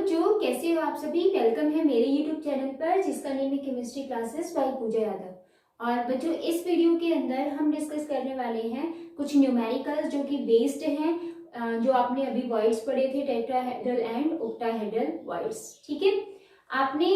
बच्चों, कैसे हो आप सभी। वेलकम है मेरे YouTube चैनल पर जिसका नेम है केमिस्ट्री क्लासेस बाय पूजा यादव। और बच्चों, इस वीडियो के अंदर हम डिस्कस करने वाले हैं कुछ न्यूमेरिकल्स जो कि बेस्ड हैं, जो आपने अभी वर्ड्स पढ़े थे, टेट्राहेड्रल एंड ऑक्टाहेड्रल वर्ड्स। ठीक है, आपने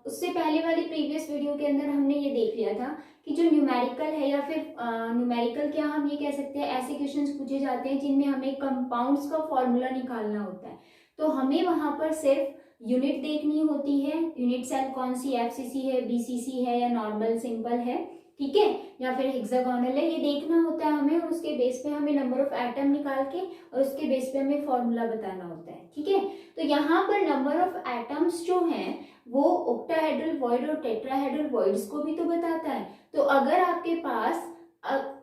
उससे पहले वाली प्रीवियस वीडियो के अंदर हमने ये देख लिया था कि जो न्यूमेरिकल है या फिर न्यूमेरिकल क्या हम ये कह सकते हैं, ऐसे क्वेश्चंस पूछे जाते हैं जिनमें हमें कंपाउंड्स का फॉर्मूला निकालना होता है। तो हमें वहां पर सिर्फ यूनिट देखनी होती है, यूनिट सेल कौन सी, एफसीसी है, बीसीसी है या नॉर्मल सिंपल है, ठीक है, या फिर हेक्सागोनल है, ये देखना होता है हमें। और उसके बेस पे हमें नंबर ऑफ एटम निकाल के और उसके बेस पे हमें फॉर्मूला बताना होता है। ठीक है, तो यहाँ पर नंबर ऑफ एटम्स जो हैं वो ऑक्टाहेड्रल वॉइड और टेट्राहेड्रल वॉइड्स को भी तो बताता है। तो अगर आपके पास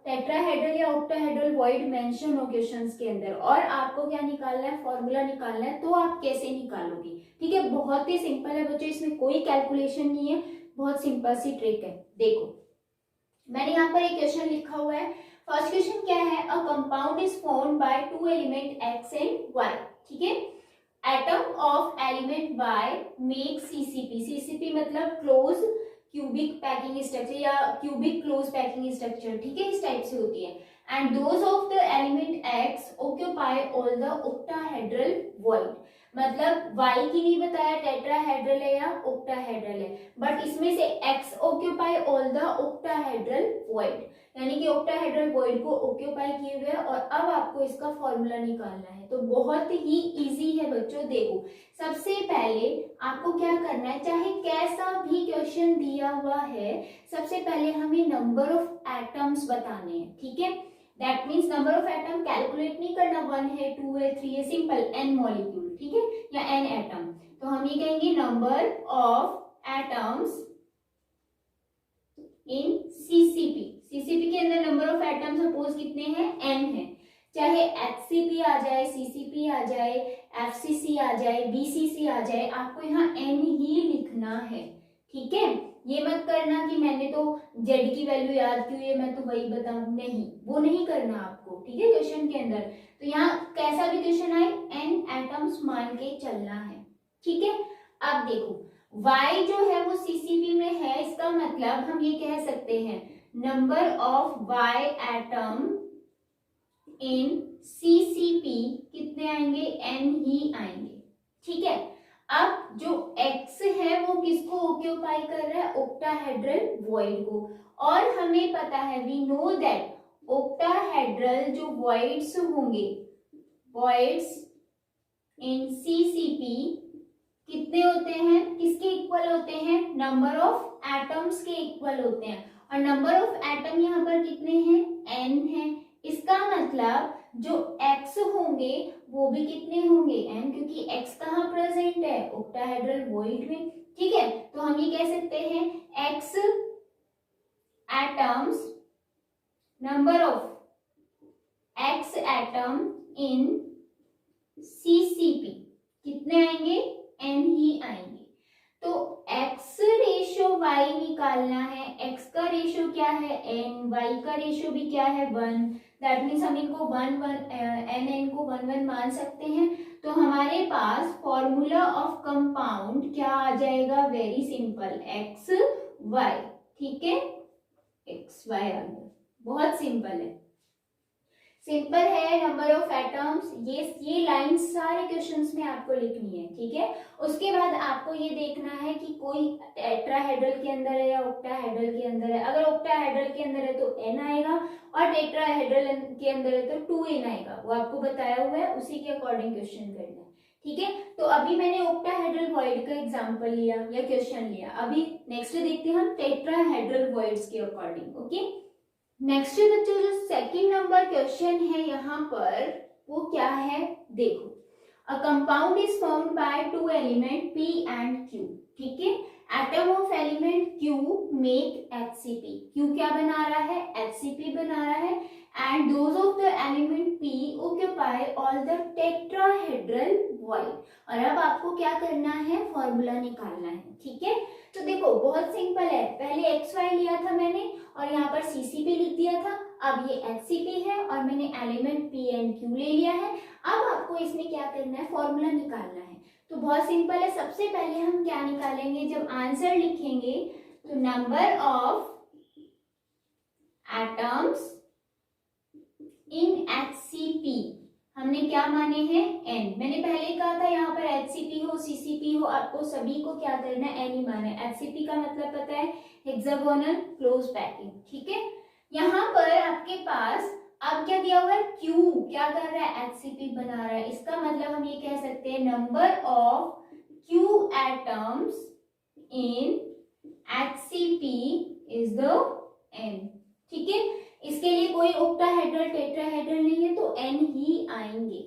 टेट्राहेड्रल या ऑक्टाहेड्रल वॉइड मेंशन हो क्वेश्चंस के अंदर और आपको क्या निकालना है, फॉर्मूला निकालना है, तो आप कैसे निकालोगे। ठीक है, बहुत ही सिंपल है बच्चों, इसमें कोई कैलकुलेशन नहीं है, बहुत सिंपल सी ट्रिक है। देखो, मैंने यहाँ पर एक क्वेश्चन लिखा हुआ है। फर्स्ट क्वेश्चन क्या है, a compound is formed by two element X and Y. ठीक है, atom of element Y make CCP. CCP मतलब क्लोज क्यूबिक पैकिंग स्ट्रक्चर या क्यूबिक क्लोज पैकिंग स्ट्रक्चर। ठीक है, इस टाइप से होती है। And those of the element X occupy all the octahedral void. मतलब वाई की नहीं बताया टेट्राहेड्रल है या ऑक्टाहेड्रल है, बट इसमें से x occupy all the octahedral void, यानी कि ऑक्टाहेड्रल वॉइड को ऑक्यूपाई किए हुए और अब आपको इसका फॉर्मूला निकालना है। तो बहुत ही इजी है बच्चों। देखो, सबसे पहले आपको क्या करना है, चाहे कैसा भी क्वेश्चन दिया हुआ है, सबसे पहले हमें नंबर ऑफ एटम्स बताने हैं। ठीक है, that means number of atom calculate नहीं करना, 1 है, 2 है, 3 है, सिंपल n मॉलिक्यूल। ठीक है, या n एटम। तो हम ये कहेंगे number of atoms in CCP. CCP के अंदर नंबर ऑफ एटम सपोज कितने हैं, n है। चाहे एचसीपी आ जाए, सीसीपी आ जाए, एफसीसी आ जाए, बीसीसी आ जाए, आपको यहाँ n ही लिखना है। ठीक है, ये मत करना कि मैंने तो z की वैल्यू याद की हुई है, मैं तो वही बताऊं, नहीं, वो नहीं करना आपको। ठीक है, क्वेश्चन के अंदर तो यहाँ कैसा भी क्वेश्चन आए n एटम्स मान के चलना है। ठीक है, अब देखो y जो है वो सीसीपी में है, इसका मतलब हम ये कह सकते हैं number of y atom in CCP कितने आएंगे, n ही आएंगे। ठीक है, अब जो x है वो किसको ऑक्यूपाई कर रहा है, ऑक्टाहेड्रल वॉइड को। और हमें पता है, वी नो दैट ऑक्टाहेड्रल जो वॉइड्स होंगे, वॉइड्स इन सीसीपी कितने होते हैं, किसके इक्वल होते हैं, नंबर ऑफ एटम्स के इक्वल होते हैं। और नंबर ऑफ एटम यहाँ पर कितने हैं, n है। इसका मतलब जो x होंगे वो भी कितने होंगे, n, क्योंकि x कहाँ प्रेजेंट है, ऑक्टाहेड्रल वॉइड में। ठीक है, तो हम ये कह सकते हैं x atoms, number of x atom in CCP कितने आएंगे, n ही आएंगे। तो x रेशो y निकालना है, x का रेशो क्या है n, y का रेशो भी क्या है 1, दैट मीन्स हम इनको 1 को 1 मान सकते हैं। तो हमारे पास फॉर्मूला ऑफ कंपाउंड क्या आ जाएगा, वेरी सिंपल, x y। ठीक है, x y आ गया, बहुत सिंपल है, सिंपल है। नंबर ऑफ एटम्स, ये लाइन सारे क्वेश्चंस में आपको लिखनी है। ठीक है, उसके बाद आपको ये देखना है कि कोई टेट्राहेड्रल के अंदर है या ऑक्टाहेड्रल के अंदर है। अगर ऑक्टाहेड्रल के अंदर है तो n आएगा और टेट्राहेड्रल के अंदर है तो 2n आएगा, वो आपको बताया हुआ है, उसी के अकॉर्डिंग क्वेश्चन करना है। ठीक है, तो अभी मैंने ऑक्टाहेड्रल वॉइड का एग्जाम्पल लिया या क्वेश्चन लिया। अभी नेक्स्ट देखते हैं हम टेट्राहेड्रल वॉइड्स के अकॉर्डिंग। ओके, नेक्स्ट बच्चों जो सेकंड नंबर क्वेश्चन है यहाँ पर वो क्या है, देखो, अ compound is formed by two element P and Q। ठीक है, atom of element Q make HCP। Q क्या बना रहा है, HCP बना रहा है। And those of the element P occupy all the tetrahedral void. और अब आपको क्या करना है, फॉर्मूला निकालना है। ठीक है, तो देखो बहुत सिंपल है, पहले XY लिया था मैंने और यहाँ पर CCP लिख दिया था, अब ये HCP है और मैंने एलिमेंट P एंड Q ले लिया है। अब आपको इसमें क्या करना है, फॉर्मूला निकालना है। तो बहुत सिंपल है। सबसे पहले हम क्या निकालेंगे, जब आंसर लिखेंगे तो number of atoms in HCP हमने क्या माने हैं, n। मैंने पहले कहा था यहाँ पर HCP हो CCP हो, आपको सभी को क्या करना है, n ही माना है। HCP का मतलब पता है, हेक्सागोनल क्लोज पैकिंग, ठीक है। यहाँ पर आपके पास अब क्या दिया हुआ है, Q क्या कर रहा है, HCP बना रहा है। इसका मतलब हम ये कह सकते हैं number of Q atoms in HCP is the n, ठीक है। इसके लिए कोई ऑक्टाहेड्रल टेट्राहेड्रल नहीं है तो n ही आएंगे।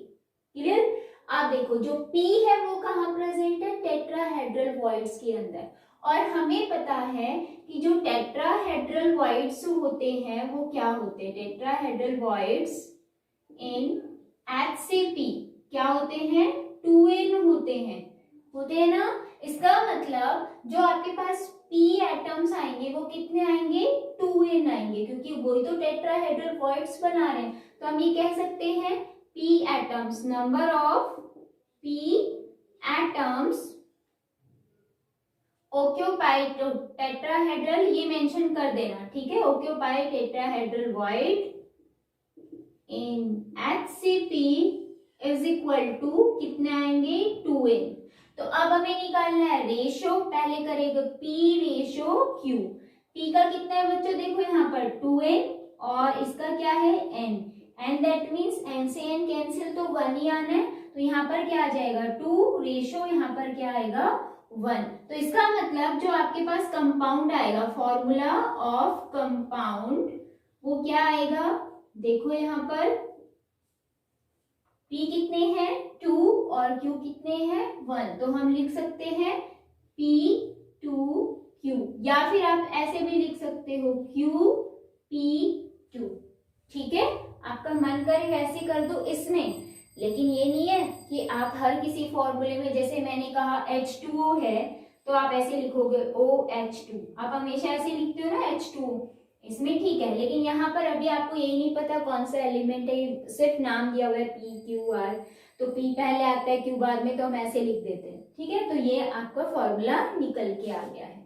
क्लियर। आप देखो जो P है वो कहाँ प्रेजेंट है, टेट्राहेड्रल वॉइड्स के अंदर। और हमें पता है कि जो टेट्राहेड्रल वॉइड्स होते हैं वो क्या होते हैं, टेट्राहेड्रल वॉइड्स इन HCP क्या होते हैं, 2n होते हैं ना। इसका मतलब जो आपके पास P एटम्स आएंगे वो कितने आएंगे, 2n आएंगे, क्योंकि वही तो टेट्राहेड्रल वॉइड्स बना रहे हैं। तो हम ये कह सकते हैं P atoms, number of P atoms occupied tetrahedral, ये मेंशन कर देना, ठीक है। Occupied tetrahedral void in HCP is equal to कितने आएंगे, 2n। तो अब हमें निकालना है रेशो, पहले करेगा P रेशो Q। P का कितना है बच्चों, देखो यहाँ पर 2n और इसका क्या है n, and that means n से n कैंसिल तो 1 ही आना है। तो यहाँ पर क्या आ जाएगा 2 रेशो, यहाँ पर क्या आएगा 1। तो इसका मतलब जो आपके पास कंपाउंड आएगा, फॉर्मूला ऑफ कंपाउंड वो क्या आएगा, देखो यहाँ पर P कितने हैं 2 और Q कितने हैं 1। तो हम लिख सकते हैं P2Q, या फिर आप ऐसे भी लिख सकते हो QP2, ठीक है। आपका मन करे वैसे कर दो इसमें, लेकिन ये नहीं है कि आप हर किसी फॉर्मूले में, जैसे मैंने कहा H2O है तो आप ऐसे लिखोगे OH2, आप हमेशा ऐसे लिखते हो ना H2O, इसमें ठीक है। लेकिन यहाँ पर अभी आपको यही नहीं पता कौन सा एलिमेंट है, सिर्फ नाम दिया हुआ है PQR, तो P पहले आता है Q बाद में, तो हम ऐसे लिख देते हैं, ठीक है। तो ये आपका फॉर्मूला निकल के आ गया है।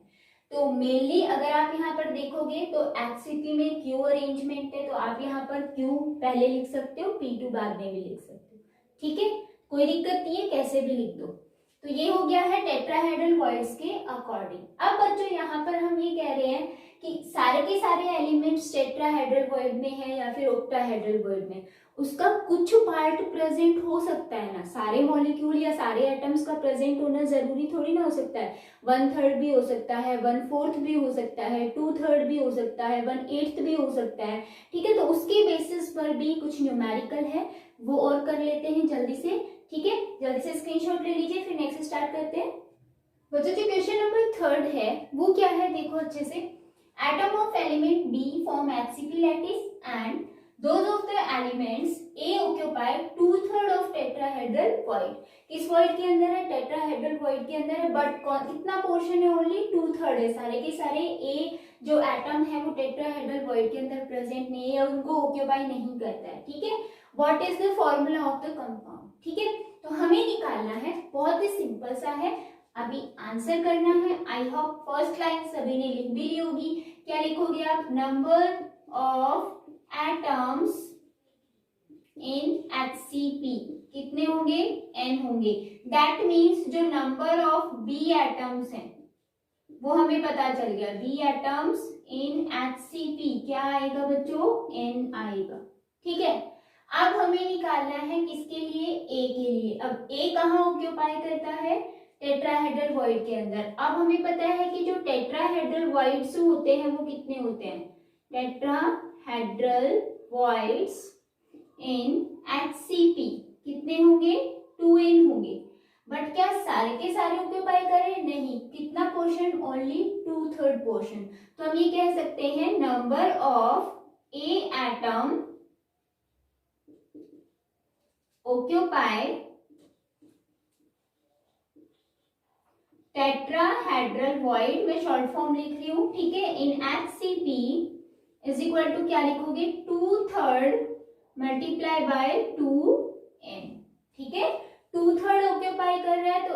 तो मेनली अगर आप यहाँ पर देखोगे तो HCP में Q अरेंजमेंट है, तो आप यहाँ पर Q पहले लिख सकते हो, P2 बाद में भी लिख सकते हो, ठीक है। कोई दिक्कत नहीं है, कैसे भी लिख दो। तो ये हो गया है टेट्राहेड्रल वॉइड्स के अकॉर्डिंग। अब बच्चों यहाँ पर हम ये कह रहे हैं कि सारे के सारे एलिमेंट्स टेट्राहेड्रल वॉइड में है या फिर ऑक्टाहेड्रल वॉइड में, उसका कुछ पार्ट प्रेजेंट हो सकता है ना। सारे मॉलिक्यूल या सारे एटम्स का प्रेजेंट होना जरूरी थोड़ी ना हो सकता है। 1/3 भी हो सकता है, 1/4 भी हो सकता है, 2/3 भी हो सकता है, 1/8 भी हो सकता है, ठीक है। तो उसके बेसिस पर भी कुछ न्यूमेरिकल है वो और कर लेते हैं जल्दी से, ठीक है। जल्दी से स्क्रीनशॉट ले लीजिए, फिर नेक्स्ट स्टार्ट करते हैं। बच्चों जो क्वेश्चन नंबर 3 है वो क्या है, देखो अच्छे से। Atom of element B form HCP lattice and those of the elements A occupy 2/3 of tetrahedral void। किस void के अंदर है, टेट्राहेड्रल void के अंदर है, बट कितना पोर्शन है, ओनली 2/3 है। सारे के सारे A जो एटम है वो टेट्राहेड्रल void के अंदर प्रेजेंट नहीं है, उनको ऑक्यूपाई नहीं करता है, ठीक है। What is the formula of the compound, ठीक है। तो हमें निकालना है, बहुत ही सिंपल सा है, अभी आंसर करना है। आई होप फर्स्ट लाइन सभी ने लिख भी ली होगी। क्या लिखोगे आप, number of atoms in HCP कितने होंगे, n होंगे। दैट मीन्स जो नंबर ऑफ B एटम्स हैं वो हमें पता चल गया। B एटम्स इन HCP क्या आएगा बच्चों, n आएगा, ठीक है। अब हमें निकालना है किसके लिए, A के लिए। अब A कहाँ ऑक्यूपाई करता है, टेट्राहेड्रल वॉइड के अंदर। अब हमें पता है कि जो टेट्राहेड्रल वॉइड्स होते हैं वो कितने होते हैं, टेट्राहेड्रल वॉइड्स इन HCP कितने होंगे, 2n होंगे। बट क्या सारे के सारे ऑक्यूपाई करें, नहीं। कितना पोर्शन, ओनली 2/3 पोर्शन। तो हम ये कह सकते हैं number of A atom occupy tetrahedral void, में शॉर्ट फॉर्म लिख रही हूं, ठीक है, इन HCP इज इक्वल टू क्या लिखोगे, 2/3 मल्टीप्लाई बाय 2n, ठीक है। 2/3 ऑक्यूपाई कर रहा है तो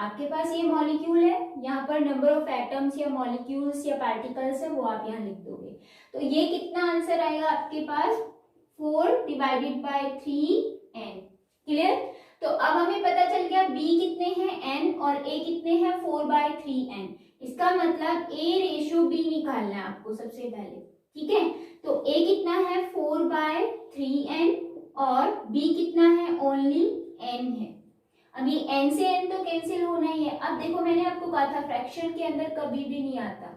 आपके पास ये मॉलिक्यूल है, यहाँ पर नंबर ऑफ एटम्स या मॉलिक्यूल्स या पार्टिकल्स है वो आप यहाँ लिख दोगे। तो ये कितना आंसर आएगा आपके पास 4 डिवाइडेड बाय 3n। क्लियर। तो अब हमें पता चल गया b कितने हैं n और a कितने हैं 4/3n। इसका मतलब a रेशो b निकालना है आपको सबसे पहले। ठीक है, तो a कितना है 4/3n और b कितना है ओनली n है। अभी n से n तो कैंसिल होना ही है। अब देखो मैंने आपको कहा था फ्रैक्शन के अंदर कभी भी नहीं आता।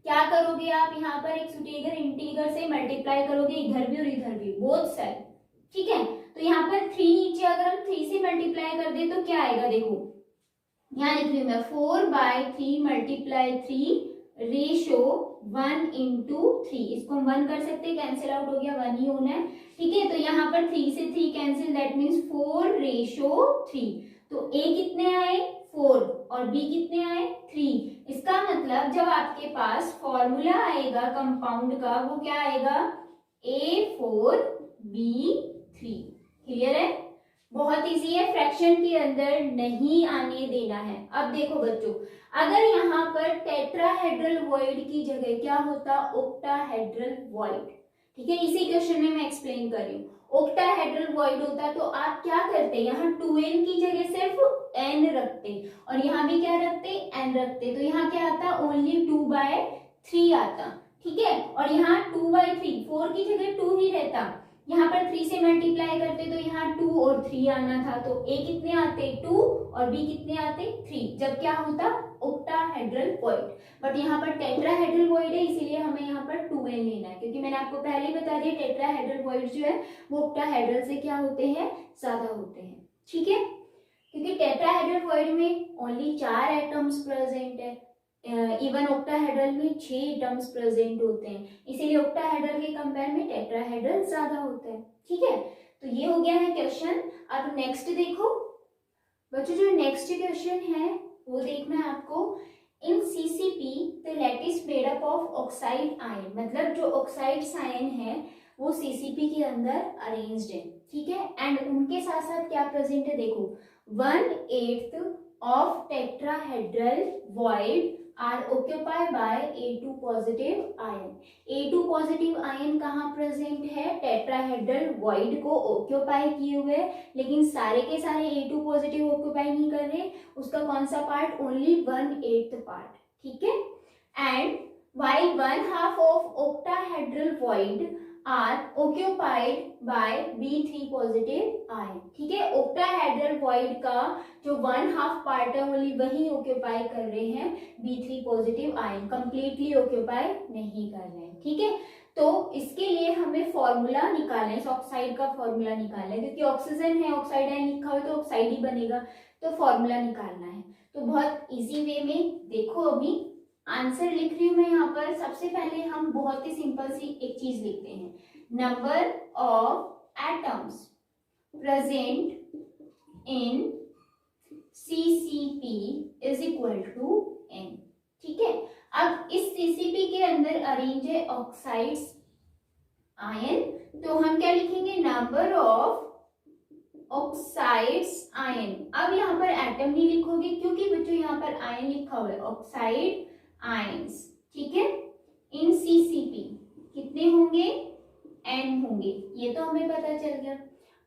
क्या करोगे आप यहाँ पर एक सुटेगर इंटीगर से मल्टीप्लाई करोगे, इधर भी और इधर भी बोथ साइड। ठीक है, तो यहाँ पर 3 नीचे अगर हम 3 से मल्टीप्लाई कर दे तो क्या आएगा, देखो यहाँ लिख रही हूँ मैं 4/3 मल्टीप्लाई 3 रेशो 1/3। इसको हम 1 कर सकते हैं, कैंसिल आउट हो गया, 1 ही होना है। ठीक है, तो यहाँ पर 3 से 3 कैंसिल, दैट मीन्स 4/3। तो a कितने आए 4 और b कितने आए 3। इसका मतलब जब आपके पास फॉर्मूला आएगा कंपाउंड का वो क्या आएगा A4B3। क्लियर है, बहुत इजी है, फ्रैक्शन के अंदर नहीं आने देना है। अब देखो बच्चों, अगर यहाँ पर टेट्राहेड्रल वॉइड की जगह क्या होता ऑक्टाहेड्रल वॉइड। ठीक है, इसी क्वेश्चन में मैं एक्सप्लेन कर रही हूँ। ऑक्टाहेड्रल वॉइड होता तो आप क्या करते, यहाँ 2n की जगह सिर्फ n रखते और यहाँ भी क्या रखते n रखते, तो यहाँ क्या आता ओनली 2/3 आता। ठीक है, और यहाँ 2/3 4 की जगह 2 ही रहता, यहाँ पर 3 से मल्टीप्लाई करते तो यहाँ 2 और 3 आना था, तो a कितने आते 2 और b कितने आते 3, जब क्या होता ऑक्टाहेड्रल वॉइड। बट यहाँ पर टेट्राहेड्रल वॉइड है इसीलिए हमें यहाँ पर 2n लेना है, क्योंकि मैंने आपको पहले ही बता दिया टेट्राहेड्रल वॉइड जो है वो ऑक्टाहेड्रल से क्या होते हैं ज्यादा होते हैं। ठीक है, क्योंकि टेट्राहेड्रल वॉइड में ओनली 4 एटम्स प्रेजेंट है, इवन ऑक्टाहेड्रल में 6 एटम्स प्रेजेंट होते हैं, इसीलिए ऑक्टाहेड्रल के कंपेयर में टेट्राहेड्रल ज्यादा होता है। ठीक है, तो ये हो गया है क्वेश्चन। अब नेक्स्ट देखो बच्चों, जो नेक्स्ट क्वेश्चन है वो देखना है आपको। इन CCP the lattice made up of oxide ion, मतलब जो ऑक्साइड्स आयन है वो CCP के अंदर अरेंज्ड है। ठीक है, एंड उनके साथ साथ क्या प्रेजेंट है, देखो 1/8 of tetrahedral void are occupied by A2 positive ion. A2 positive ion कहाँ प्रेजेंट है, टेट्राहेड्रल वॉइड को ऑक्यूपाई किए हुए, लेकिन सारे के सारे A2 पॉजिटिव ऑक्यूपाई नहीं कर रहे, उसका कौन सा पार्ट ओनली 1/8 पार्ट। ठीक है, and while 1/2 of octahedral void are occupied by B3 positive ion. ठीक है, octahedral void का जो 1/2 पार्ट है ओनली वही ऑक्यूपाई कर रहे हैं B3 positive ion, completely occupy नहीं कर रहे हैं। ठीक है, तो इसके लिए हमें फॉर्मूला निकालना है, इस ऑक्साइड का फॉर्मूला निकालना है, क्योंकि ऑक्सीजन है ऑक्साइड आयन लिखा हुआ तो ऑक्साइड ही बनेगा, तो फॉर्मूला निकालना है। तो बहुत इजी वे में देखो, अभी आंसर लिख रही हूँ मैं यहाँ पर। सबसे पहले हम बहुत ही सिंपल सी एक चीज लिखते हैं, number of atoms present in CCP is equal to n। ठीक है, अब इस CCP के अंदर अरेंज है ऑक्साइड्स आयन, तो हम क्या लिखेंगे नंबर ऑफ ऑक्साइड्स आयन। अब यहाँ पर एटम नहीं लिखोगे क्योंकि बच्चों यहाँ पर आयन लिखा हुआ है, ऑक्साइड आयंस। ठीक है, इन CCP कितने होंगे n होंगे, ये तो हमें पता चल गया।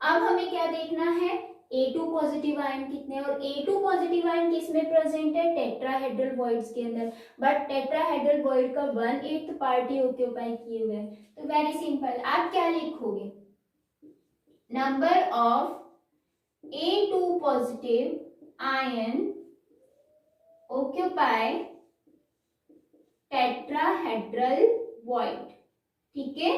अब हमें क्या देखना है A2 पॉजिटिव आयन कितने, और A2 पॉजिटिव आयन किस में प्रेजेंट है टेट्राहेड्रल वॉइड्स के अंदर, बट टेट्राहेड्रल वॉइड का 1/8 पार्ट ही ऑक्यूपाई किए हुए हैं। तो वेरी सिंपल, आप क्या लिखोगे number of A2 positive ion occupy tetrahedral void. ठीक है,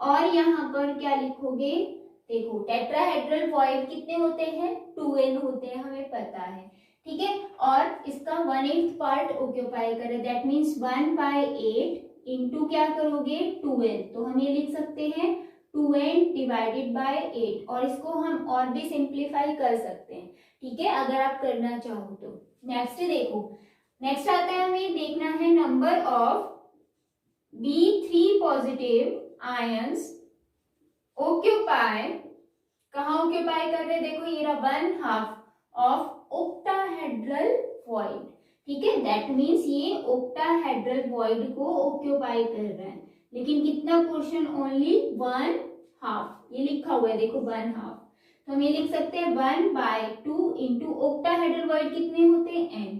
और यहाँ पर क्या लिखोगे, देखो टेट्राहेड्रल वॉइड कितने होते हैं 2n होते हैं, हमें पता है। ठीक है, और इसका 1/8 पार्ट ऑक्यूपाई करे, दैट मीन्स 1/8 इंटू क्या करोगे 2n, तो हम ये लिख सकते हैं 2n डिवाइडेड बाय 8, और इसको हम और भी सिंप्लीफाई कर सकते हैं। ठीक है, अगर आप करना चाहो तो। नेक्स्ट देखो, नेक्स्ट आता है हमें देखना है number of B3 positive ions occupy, कहाँ ऑक्यूपाई कर रहे, देखो ये रहा 1/2 ऑफ ऑक्टाहेड्रल ऑक्टाहेड्रल वॉइड, ठीक है, दैट मीन्स ये ऑक्टाहेड्रल वॉइड को ऑक्यूपाई कर रहा है, लेकिन कितना पोर्शन, ओनली 1/2, ये लिखा हुआ है देखो 1/2, तो हम ये लिख सकते हैं 1/2 इंटू ऑक्टाहेड्रल वॉइड कितने होते हैं n,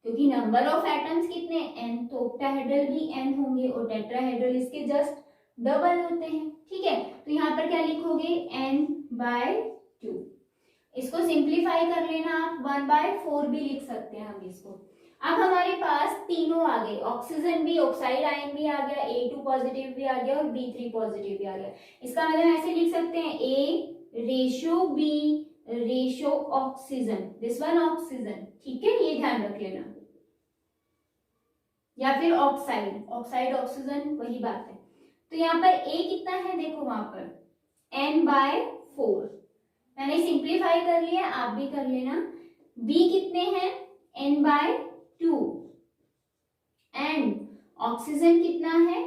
क्योंकि नंबर ऑफ एटम्स कितने n, तो ऑक्टाहेड्रल भी n होंगे और टेट्राहेड्रल इसके जस्ट डबल होते हैं, ठीक है। तो यहाँ पर क्या लिखोगे n/2, इसको सिंप्लीफाई कर लेना आप, 1/4 भी लिख सकते हैं हम इसको। अब हमारे पास तीनों आ गए, ऑक्सीजन भी, ऑक्साइड आयन भी आ गया, A2 पॉजिटिव भी आ गया और B3 पॉजिटिव भी आ गया। इसका मतलब ऐसे लिख सकते हैं A ratio B ratio oxygen, this one oxygen, ठीक है, ये ध्यान रख लेना, या फिर ऑक्साइड, ऑक्साइड ऑक्सीजन वही बात है। तो यहाँ पर A कितना है देखो, वहां पर n/4, मैंने सिंप्लीफाई कर लिया, आप भी कर लेना। B कितने हैं n/2 एंड ऑक्सीजन कितना है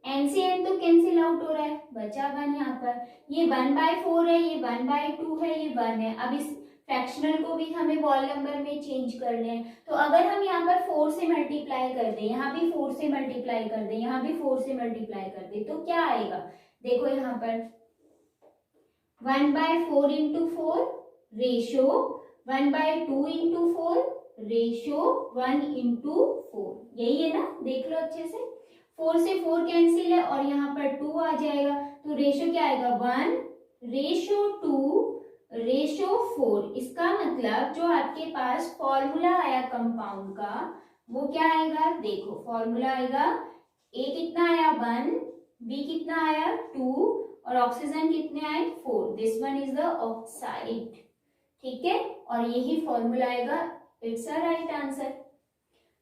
n से n तो कैंसिल आउट हो रहा है, बचा 1 यहाँ पर, ये 1/4 है, ये 1/2 है, ये 1 है। अब इस फ्रैक्शनल को भी हमें वॉल नंबर में चेंज करना है, तो अगर हम यहाँ पर 4 से मल्टीप्लाई कर दें, यहाँ भी 4 से मल्टीप्लाई कर दें, यहाँ भी 4 से मल्टीप्लाई कर दें, तो क्या आएगा देखो, यहाँ पर 1/4 into 4 ratio 1/2 into 4 ratio 1 into 4, यही है ना, देख लो अच्छे से, 4 से 4 कैंसिल है और यहाँ पर 2 आ जाएगा, तो रेशो क्या आएगा 1/2 रेशो 4। इसका मतलब जो आपके पास फॉर्मूला आया कंपाउंड का वो क्या आएगा, देखो फॉर्मूला आएगा, A कितना आया 1, B कितना आया 2 और ऑक्सीजन कितने आए 4, this one is the oxide, ठीक है, और यही फॉर्मूला आएगा, it's a right answer.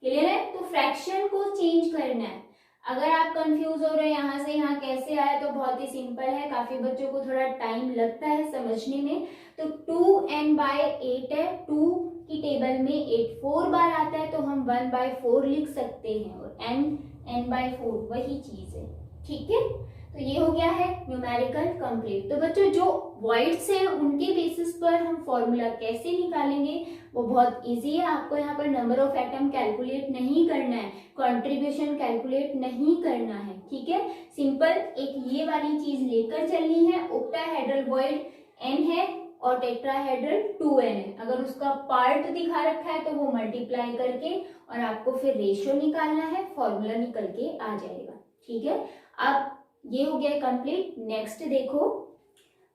Clear है? तो फ्रैक्शन को चेंज करना है। अगर आप कंफ्यूज हो रहे हैं यहाँ से यहाँ कैसे आया, तो बहुत ही सिंपल है, काफी बच्चों को थोड़ा टाइम लगता है समझने में। तो 2n/8 है, 2 की टेबल में 8 4 बार आता है, तो हम 1/4 लिख सकते हैं, और n/4 वही चीज है, ठीक है। तो ये हो गया है न्यूमेरिकल कंप्लीट। तो बच्चों जो वॉइड्स हैं उनके बेसिस पर हम फॉर्मूला कैसे निकालेंगे वो बहुत इजी है। आपको यहाँ पर नंबर ऑफ एटम कैलकुलेट नहीं करना है, कंट्रीब्यूशन कैलकुलेट नहीं करना है, ठीक है। सिंपल एक ये वाली चीज लेकर चलनी है, ऑक्टाहेड्रल वॉइड n है और टेट्राहेड्रल 2n है। अगर उसका पार्ट दिखा रखा है तो वो मल्टीप्लाई करके और आपको फिर रेशियो निकालना है, फॉर्मूला निकल के आ जाएगा, ठीक है। अब ये हो गया कंप्लीट। नेक्स्ट देखो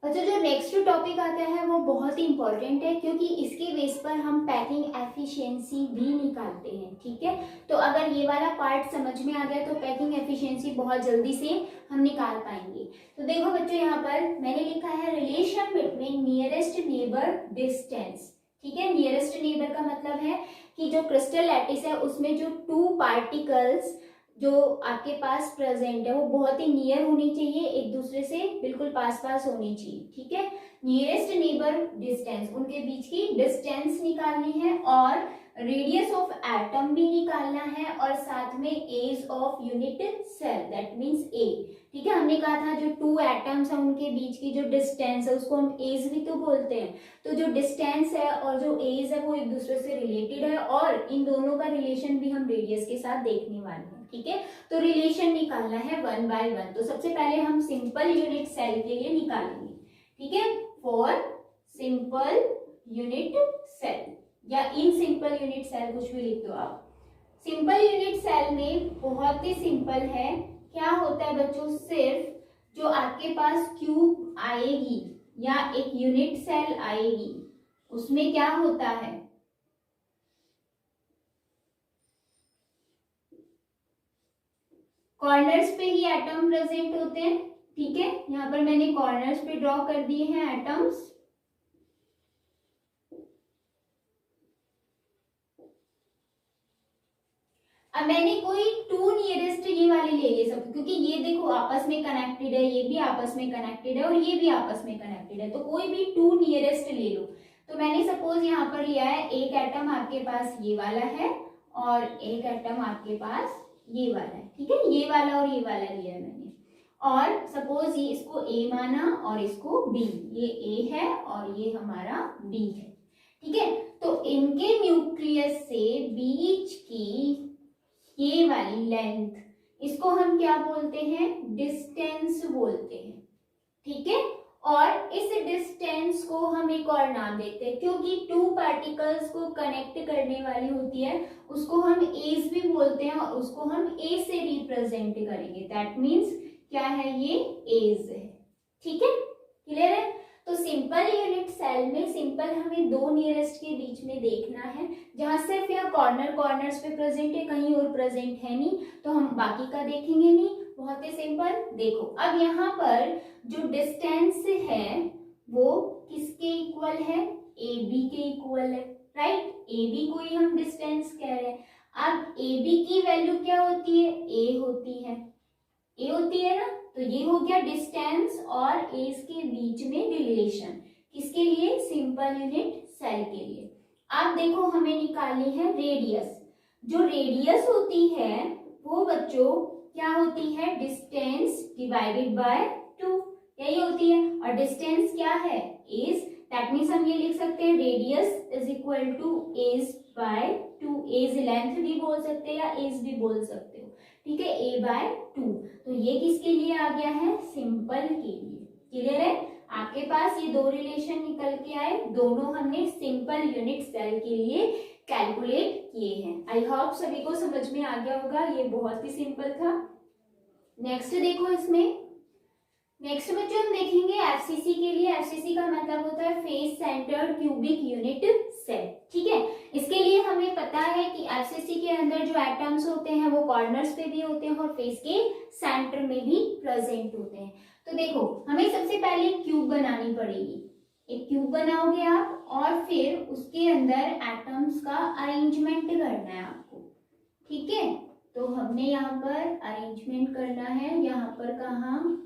बच्चों, जो नेक्स्ट टॉपिक आता है वो बहुत ही इंपॉर्टेंट है, क्योंकि इसके बेस पर हम पैकिंग एफिशिएंसी भी निकालते हैं, ठीक है। तो अगर ये वाला पार्ट समझ में आ गया तो पैकिंग एफिशिएंसी बहुत जल्दी से हम निकाल पाएंगे। तो देखो बच्चों, यहाँ पर मैंने लिखा है relation between nearest neighbour distance, ठीक है। नियरेस्ट नेबर का मतलब है कि जो क्रिस्टल लैटिस है उसमें जो 2 पार्टिकल्स जो आपके पास प्रेजेंट है वो बहुत ही नियर होनी चाहिए, एक दूसरे से बिल्कुल पास पास होनी चाहिए, ठीक है। नियरेस्ट नेबर डिस्टेंस, उनके बीच की डिस्टेंस निकालनी है और रेडियस ऑफ एटम भी निकालना है और साथ में edge of unit cell, that means a, ठीक है। हमने कहा था जो 2 एटम्स है उनके बीच की जो डिस्टेंस है उसको हम एज भी तो बोलते हैं। तो जो डिस्टेंस है और जो एज है वो एक दूसरे से रिलेटेड है और इन दोनों का रिलेशन भी हम रेडियस के साथ देखने वाले हैं, ठीक है। तो रिलेशन निकालना है 1/1। तो सबसे पहले हम सिंपल यूनिट सेल के लिए निकालेंगे, ठीक है। फॉर सिंपल यूनिट सेल या इन सिंपल यूनिट सेल, कुछ भी लिख दो आप। सिंपल यूनिट सेल में बहुत ही सिंपल है, क्या होता है बच्चों, सिर्फ जो आपके पास क्यूब आएगी या एक यूनिट सेल आएगी उसमें क्या होता है, कॉर्नर्स पे ही एटम प्रेजेंट होते हैं, ठीक है। यहाँ पर मैंने कॉर्नर्स पे ड्रॉ कर दिए हैं एटम्स। अब मैंने कोई 2 नियरेस्ट ये वाले ले लिए सब, क्योंकि ये देखो आपस में कनेक्टेड है, ये भी आपस में कनेक्टेड है और ये भी आपस में कनेक्टेड है, तो कोई भी 2 नियरेस्ट ले लो। तो मैंने सपोज यहाँ पर लिया है, एक एटम आपके पास ये वाला है और एक एटम आपके पास ये वाला है, ठीक है। ये वाला और ये वाला लिया है मैंने, और सपोज ये इसको A माना और इसको B, ये A है और ये हमारा B है, ठीक है। तो इनके न्यूक्लियस से बीच की ये वाली लेंथ, इसको हम क्या बोलते हैं, डिस्टेंस बोलते हैं, ठीक है। और इस डिस्टेंस को हम एक और नाम देते हैं, क्योंकि टू पार्टिकल्स को कनेक्ट करने वाली होती है, उसको हम एज भी बोलते हैं और उसको हम ए से रिप्रेजेंट करेंगे। दैट मीन्स क्या है, ये एज है, ठीक है, क्लियर है। तो सिंपल यूनिट सेल में सिंपल हमें दो नियरेस्ट के बीच में देखना है, जहां सिर्फ यहाँ कॉर्नर्स पे प्रेजेंट है, कहीं और प्रेजेंट है नहीं, तो हम बाकी का देखेंगे नहीं। बहुत ही सिंपल। देखो अब यहाँ पर जो डिस्टेंस है वो किसके इक्वल है, ए बी के इक्वल है, राइट। ए बी को ही हम डिस्टेंस कह रहे हैं। अब ए बी की वैल्यू क्या होती है, ए होती है, ए होती है ना। तो ये हो गया डिस्टेंस और एज के बीच में रिलेशन, किसके लिए, सिंपल यूनिट सेल के लिए। अब देखो हमें निकालनी है रेडियस। जो रेडियस होती है वो बच्चों क्या होती है, डिस्टेंस डिवाइडेड बाय 2, यही होती है। और डिस्टेंस क्या है, एज। दैट मीन्स हम ये लिख सकते हैं radius is equal to edge by 2। Edge length भी बोल सकते हैं या एज भी बोल सकते हो, ठीक है, ए बाय 2। तो ये किसके लिए आ गया है, सिंपल के लिए। क्लियर है, आपके पास ये दो रिलेशन निकल के आए, दोनों हमने सिंपल यूनिट सेल के लिए कैलकुलेट किए हैं। आई होप सभी को समझ में आ गया होगा, ये बहुत ही सिंपल था। नेक्स्ट देखो, इसमें नेक्स्ट बच्चों हम देखेंगे एफसीसी के लिए। एफसीसी का मतलब होता है face centred cubic unit cell, ठीक है। इसके लिए हमें पता है कि एफसीसी के अंदर जो एटम्स होते हैं वो कॉर्नर्स पे भी होते हैं और फेस के सेंटर में भी प्रेजेंट होते हैं। तो देखो हमें सबसे पहले क्यूब बनानी पड़ेगी। एक क्यूब बनाओगे आप और फिर उसके अंदर एटम्स का अरेंजमेंट करना है आपको, ठीक है। तो हमने यहाँ पर अरेंजमेंट करना है, यहाँ पर कहाँ,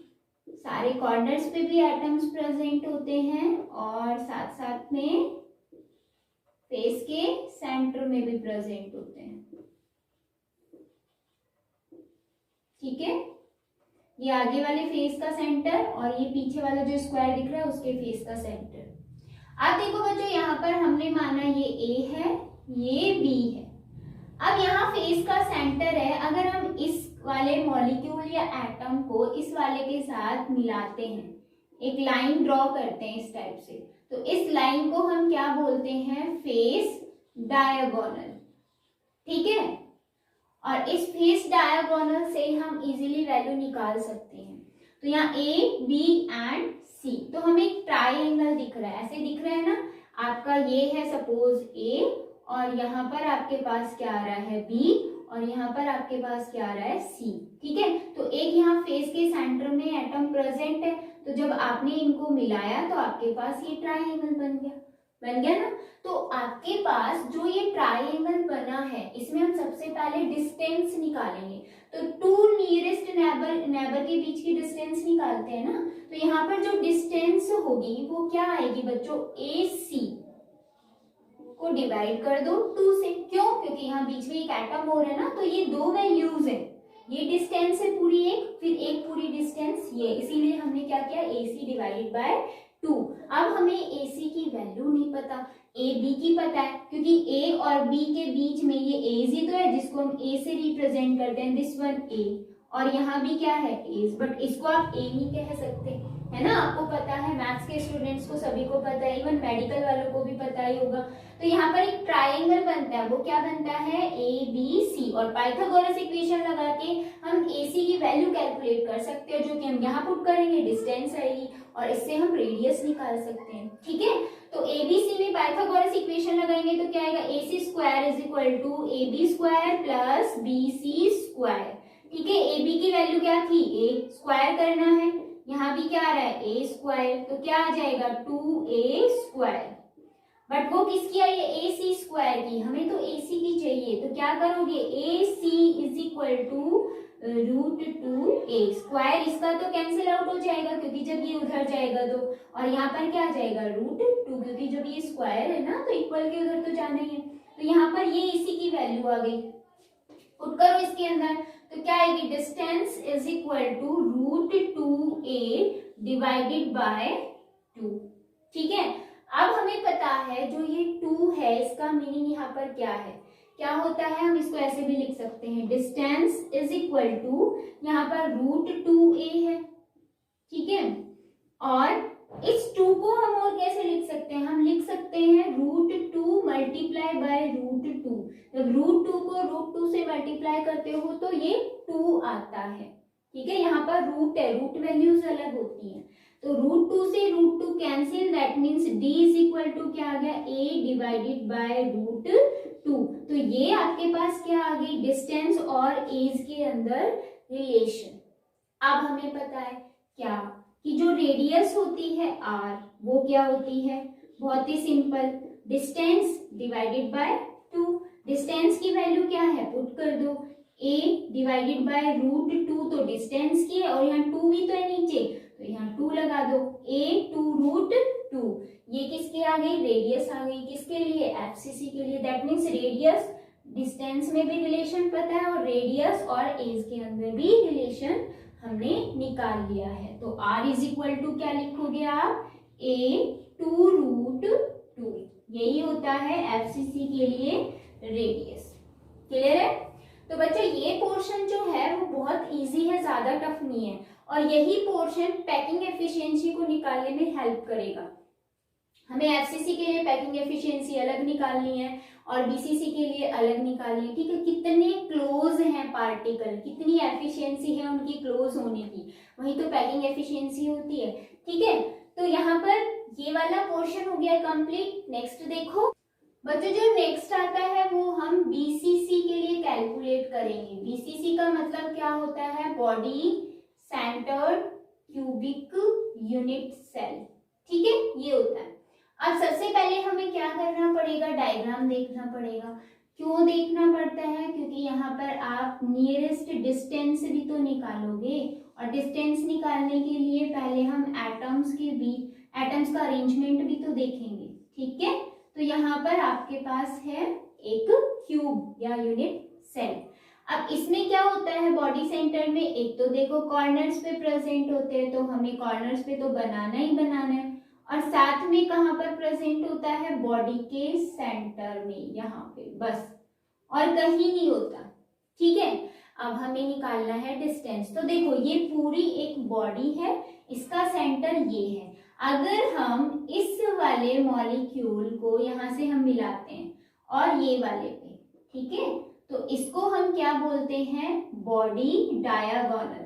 सारे कॉर्नर्स पे भी एटम्स प्रेजेंट होते हैं और साथ साथ में फेस के सेंटर में भी प्रेजेंट होते हैं, ठीक है। ये आगे वाले फेस का सेंटर और ये पीछे वाला जो स्क्वायर दिख रहा है उसके फेस का सेंटर। अब देखो बच्चों यहाँ पर हमने माना ये ए है, ये बी है। अब यहाँ फेस का सेंटर है, अगर हम इस वाले मॉलिक्यूल या एटम को इस वाले के साथ मिलाते हैं, एक लाइन ड्रॉ करते हैं इस टाइप से, तो इस लाइन को हम क्या बोलते हैं, फेस डायगोनल, ठीक है। और इस फेस डायगोनल से हम इजीली वैल्यू निकाल सकते हैं। तो यहाँ ए बी एंड सी, तो हमें एक ट्राइंगल दिख रहा है, ऐसे दिख रहा है ना। आपका ये है सपोज ए और यहाँ पर आपके पास क्या आ रहा है बी और यहाँ पर आपके पास क्या आ रहा है सी, ठीक है। तो एक यहाँ फेस के सेंटर में एटम प्रेजेंट है, तो जब आपने इनको मिलाया तो आपके पास ये ट्राइंगल बन गया ना। तो आपके पास जो ये ट्राइंगल बना है इसमें हम सबसे पहले डिस्टेंस निकालेंगे। तो टू नियरेस्ट नेबर के बीच की डिस्टेंस निकालते हैं ना, तो यहाँ पर जो डिस्टेंस होगी वो क्या आएगी बच्चों, ए सी को डिवाइड कर दो 2 से। क्यों, क्योंकि यहाँ बीच में एक एटम और है ना, तो ये दो वैल्यूज है, ये डिस्टेंस है पूरी एक, फिर एक पूरी डिस्टेंस ये, इसीलिए हमने क्या किया, AC डिवाइडेड बाय 2। अब हमें AC की वैल्यू नहीं पता, AB की पता है, क्योंकि A और B के बीच में ये एज ही तो है जिसको हम A से रिप्रेजेंट करते हैं, दिस वन A, और यहाँ भी क्या है एज, बट इसको आप A नहीं कह सकते, है ना। आपको पता है, मैथ्स के स्टूडेंट्स को सभी को पता है, इवन मेडिकल वालों को भी पता ही होगा। तो यहाँ पर एक ट्राइंगल बनता है, वो क्या बनता है, ABC, और पाइथागोरस इक्वेशन लगा के हम AC की वैल्यू कैलकुलेट कर सकते हैं, जो कि हम यहाँ पुट करेंगे, डिस्टेंस आएगी और इससे हम रेडियस निकाल सकते हैं, ठीक है। तो ABC में पाइथागोरस इक्वेशन लगाएंगे तो क्या आएगा, AC square is equal to AB square plus BC square, ठीक है। AB की वैल्यू क्या थी, A स्क्वायर करना है, यहाँ भी क्या आ रहा है A स्क्वायर, तो क्या आ जाएगा 2A स्क्वायर। बट वो किसकी आई है, AC स्क्वायर की, हमें तो AC की चाहिए, तो क्या करोगे, AC is equal to √2A square, इसका तो कैंसिल आउट हो जाएगा क्योंकि जब ये उधर जाएगा तो, और यहाँ पर क्या आ जाएगा √2, क्योंकि जब ये स्क्वायर है ना तो इक्वल के उधर तो जाना ही है। तो यहाँ पर ये इसी की वैल्यू आ गई, पुट करो इसके अंदर, तो क्या आएगी, distance is equal to √2A divided by 2, ठीक है। अब हमें पता है जो ये 2 है इसका मीनिंग यहाँ पर क्या है, क्या होता है, हम इसको ऐसे भी लिख सकते हैं, डिस्टेंस इज इक्वल टू यहाँ पर √2a है, ठीक है। और इस 2 को हम और कैसे लिख सकते हैं, हम लिख सकते हैं √2 मल्टीप्लाई बाय √2। जब √2 को √2 से मल्टीप्लाई करते हो तो ये 2 आता है, ठीक है। यहाँ पर रूट है, रूट वैल्यूज अलग होती हैं, तो √2 से √2 cancel, that means d is equal to क्या आ गया, a डिवाइडेड बाय √2। तो ये आपके पास क्या आ गई, डिस्टेंस और एज के अंदर रिलेशन। अब हमें पता है क्या कि जो रेडियस होती है r वो क्या होती है, बहुत ही simple, distance divided by 2। Distance की वैल्यू क्या है, पुट कर दो, a डिवाइडेड बाय √2 तो डिस्टेंस की है, और यहाँ 2 भी तो है नीचे, तो यहाँ 2 लगा दो, a 2√2। ये किसकी आ गई, रेडियस आ गई, किसके लिए, एफसीसी के लिए। दैट मीन्स रेडियस डिस्टेंस में भी रिलेशन पता है और रेडियस और एज के अंदर भी रिलेशन हमने निकाल लिया है। तो r इज इक्वल टू क्या लिखोगे आप, a 2√2। यही होता है एफसीसी के लिए रेडियस। क्लियर है। तो बच्चों ये पोर्शन जो है वो बहुत इजी है, ज्यादा टफ नहीं है, और यही पोर्शन पैकिंग एफिशिएंसी को निकालने में हेल्प करेगा। हमें एफसीसी के लिए पैकिंग एफिशिएंसी अलग निकालनी है और बीसीसी के लिए अलग निकालनी है, ठीक है। कितने क्लोज हैं पार्टिकल, कितनी एफिशिएंसी है उनकी क्लोज होने की, वही तो पैकिंग एफिशिएंसी होती है, ठीक है। तो यहाँ पर ये वाला पोर्शन हो गया कंप्लीट। नेक्स्ट देखो बच्चों, जो नेक्स्ट आता है वो हम बीसीसी के लिए कैलकुलेट करेंगे। बीसीसी का मतलब क्या होता है, body centred cubic unit cell, ठीक है, ये होता है। अब सबसे पहले हमें क्या करना पड़ेगा, डायग्राम देखना पड़ेगा। क्यों देखना पड़ता है, क्योंकि यहाँ पर आप नियरेस्ट डिस्टेंस भी तो निकालोगे, और डिस्टेंस निकालने के लिए पहले हम एटम्स के बीच, एटम्स का अरेंजमेंट भी तो देखेंगे, ठीक है। तो यहाँ पर आपके पास है एक क्यूब या यूनिट सेल। अब इसमें क्या होता है बॉडी सेंटर में, एक तो देखो कॉर्नर्स पे प्रेजेंट होते हैं, तो हमें कॉर्नर्स पे तो बनाना ही बनाना है, और साथ में कहाँ पर प्रेजेंट होता है, बॉडी के सेंटर में, यहाँ पे बस, और कहीं नहीं होता, ठीक है। अब हमें निकालना है डिस्टेंस। तो देखो ये पूरी एक बॉडी है, इसका सेंटर ये है। अगर हम इस वाले मॉलिक्यूल को यहाँ से हम मिलाते हैं और ये वाले पे, ठीक है, तो इसको हम क्या बोलते हैं, बॉडी डायागोनल।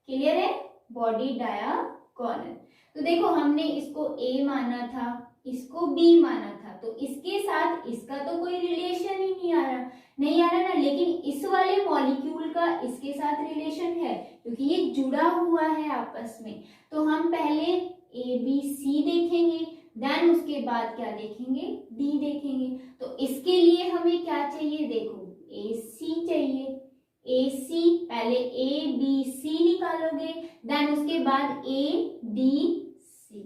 क्लियर है, बॉडी डायागोनल। तो देखो हमने इसको A माना था, इसको B माना था, तो इसके साथ इसका तो कोई रिलेशन ही नहीं आ रहा ना, लेकिन इस वाले मॉलिक्यूल का इसके साथ रिलेशन है, क्योंकि ये जुड़ा हुआ है आपस में। तो हम पहले ABC देखेंगे, देन उसके बाद क्या देखेंगे, D देखेंगे। तो इसके लिए हमें क्या चाहिए, देखो AC चाहिए, AC पहले ABC निकालोगे, देन उसके बाद ADC,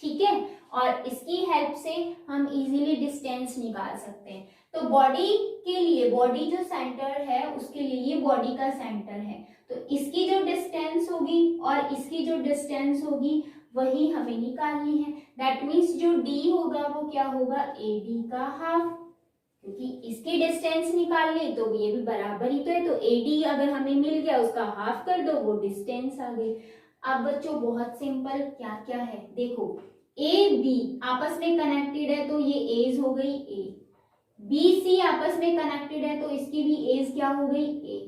ठीक है। और इसकी हेल्प से हम इजीली डिस्टेंस निकाल सकते हैं। तो बॉडी के लिए, बॉडी जो सेंटर है उसके लिए ये बॉडी का सेंटर है, तो इसकी जो डिस्टेंस होगी और इसकी जो डिस्टेंस होगी वही हमें निकालनी है। दैट मीन्स जो D होगा वो क्या होगा, AD का हाफ, क्योंकि इसकी डिस्टेंस निकालनी तो ये भी बराबर ही तो है, तो AD अगर हमें मिल गया उसका हाफ कर दो, वो डिस्टेंस आ गई। अब बच्चों बहुत सिंपल, क्या क्या है देखो, AB आपस में कनेक्टेड है तो ये एज हो गई A, BC आपस में कनेक्टेड है तो इसकी भी एज क्या हो गई A,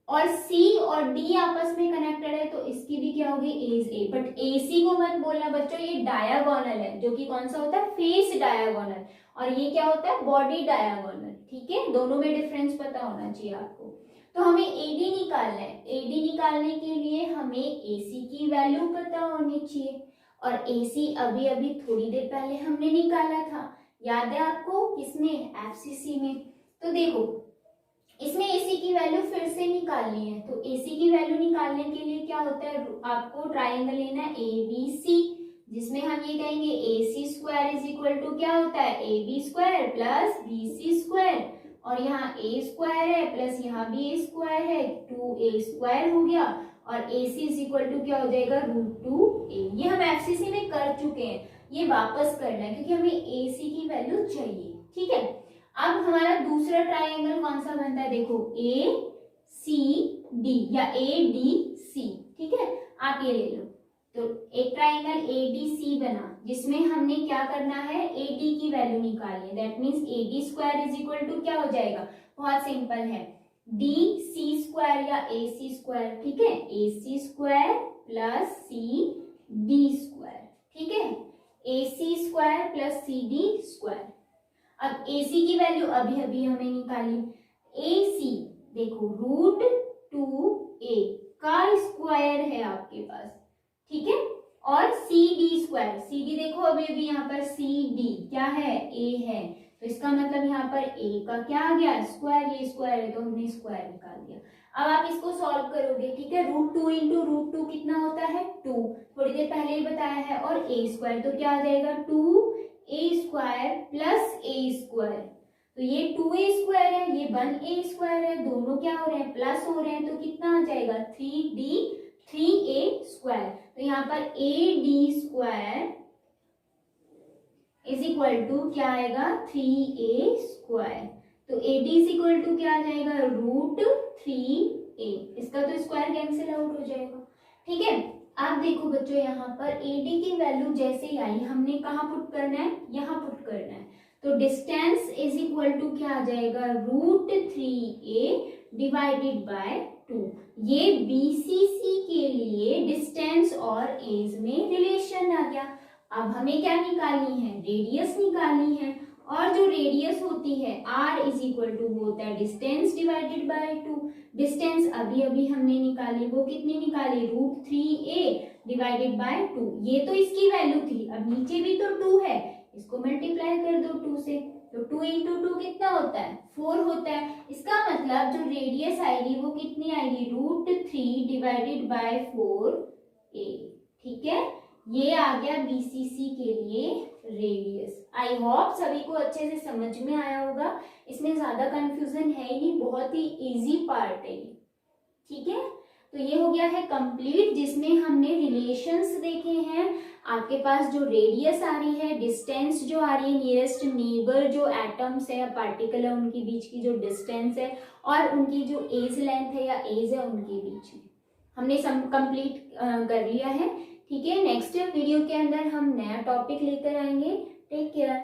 और C और D आपस में कनेक्टेड है तो इसकी भी क्या हो गई, एज A। बट AC को मत बोलना बच्चों, ये डायागोनल है, जो कि कौन सा होता है, फेस डायागोनल, और ये क्या होता है, बॉडी डायागोनल, ठीक है। दोनों में डिफरेंस पता होना चाहिए आपको। तो हमें AD निकालना है, AD निकालने के लिए हमें AC की वैल्यू पता होनी चाहिए, और AC अभी अभी थोड़ी देर पहले हमने निकाला था, याद है आपको, किसमें, FCC में। तो देखो इसमें AC की वैल्यू फिर से निकालनी है, तो AC की वैल्यू निकालने के लिए क्या होता है, आपको ट्राइंगल लेना है ABC, जिसमें हम ये कहेंगे AC square is equal to क्या होता है, AB square plus BC square, और यहाँ A स्क्वायर है प्लस यहाँ भी A स्क्वायर है, 2A स्क्वायर हो गया, और AC इज इक्वल टू क्या हो जाएगा, √2A। ये हम FCC में कर चुके हैं, ये वापस करना है क्योंकि हमें ए सी की वैल्यू चाहिए। ठीक है, अब हमारा दूसरा ट्राइंगल कौन सा बनता है, देखो ए सी डी या ए डी सी। ठीक है, आप ये ले लो। तो एक ट्राइंगल ए डी सी बना जिसमें हमने क्या करना है, ए डी की वैल्यू निकालनी है। That means A D square is equal to क्या हो जाएगा, बहुत सिंपल है, डी सी स्क्वायर या ए सी स्क्वायर। ठीक है, A C square plus C D square. ठीक है, A C square plus C D square. अब ए सी की वैल्यू अभी अभी हमें निकाली, ए सी देखो √2a का स्क्वायर है आपके पास। ठीक है, और C D square, C D देखो अभी अभी यहाँ पर सी डी क्या है, ए है, तो इसका मतलब यहाँ पर ए का क्या आ गया, स्क्वायर, ये स्क्वायर है तो हमने स्क्वायर निकाल दिया। अब आप इसको सॉल्व करोगे। ठीक है, √2 इंटू √2 कितना होता है 2, थोड़ी देर पहले ही बताया है, और ए स्क्वायर तो क्या आ जाएगा 2a स्क्वायर प्लस ए स्क्वायर। तो ये 2a स्क्वायर है, ये 1a स्क्वायर है, दोनों क्या हो रहे हैं, प्लस हो रहे हैं, तो कितना आ जाएगा 3a स्क्वायर। तो यहाँ पर A D square is equal to क्या आएगा 3a स्क्वायर। तो A D is equal to क्या आ जाएगा √3a, इसका तो स्क्वायर कैंसिल आउट हो जाएगा। ठीक है, आप देखो बच्चों यहाँ पर ए डी की वैल्यू जैसे ही आई हमने कहाँ पुट करना है, यहाँ पुट करना है। तो डिस्टेंस इज इक्वल टू क्या आ जाएगा √3a डिवाइडेड बाय 2। ये बीसीसी के लिए डिस्टेंस और एज में रिलेशन आ गया। अब हमें क्या निकालनी है, रेडियस निकालनी है, और जो रेडियस होती है r इज इक्वल टू वो होता है डिस्टेंस डिवाइडेड बाय 2। डिस्टेंस अभी अभी हमने निकाली, वो कितनी निकाली √3a डिवाइडेड बाय 2। ये तो इसकी वैल्यू थी, अब नीचे भी तो 2 है, इसको मल्टीप्लाई कर दो 2 से, तो 2 इंटू 2 कितना होता है 4 होता है। इसका मतलब जो रेडियस आएगी वो कितनी आएगी √3 डिवाइडेड बाय 4a। ठीक है, ये आ गया बीसीसी के लिए रेडियस। आई होप सभी को अच्छे से समझ में आया होगा, इसमें ज्यादा कंफ्यूजन है ही नहीं, बहुत ही इजी पार्ट है ये। ठीक है, तो ये हो गया है कंप्लीट, जिसमें हमने रिलेशंस देखे हैं। आपके पास जो रेडियस आ रही है, डिस्टेंस जो आ रही है, नियरेस्ट नेबर जो एटम्स है या पार्टिकल है उनके बीच की जो डिस्टेंस है, और उनकी जो एज लेंथ है या एज है उनके बीच में हमने कंप्लीट कर लिया है। ठीक है, नेक्स्ट वीडियो के अंदर हम नया टॉपिक लेकर आएंगे। Take care.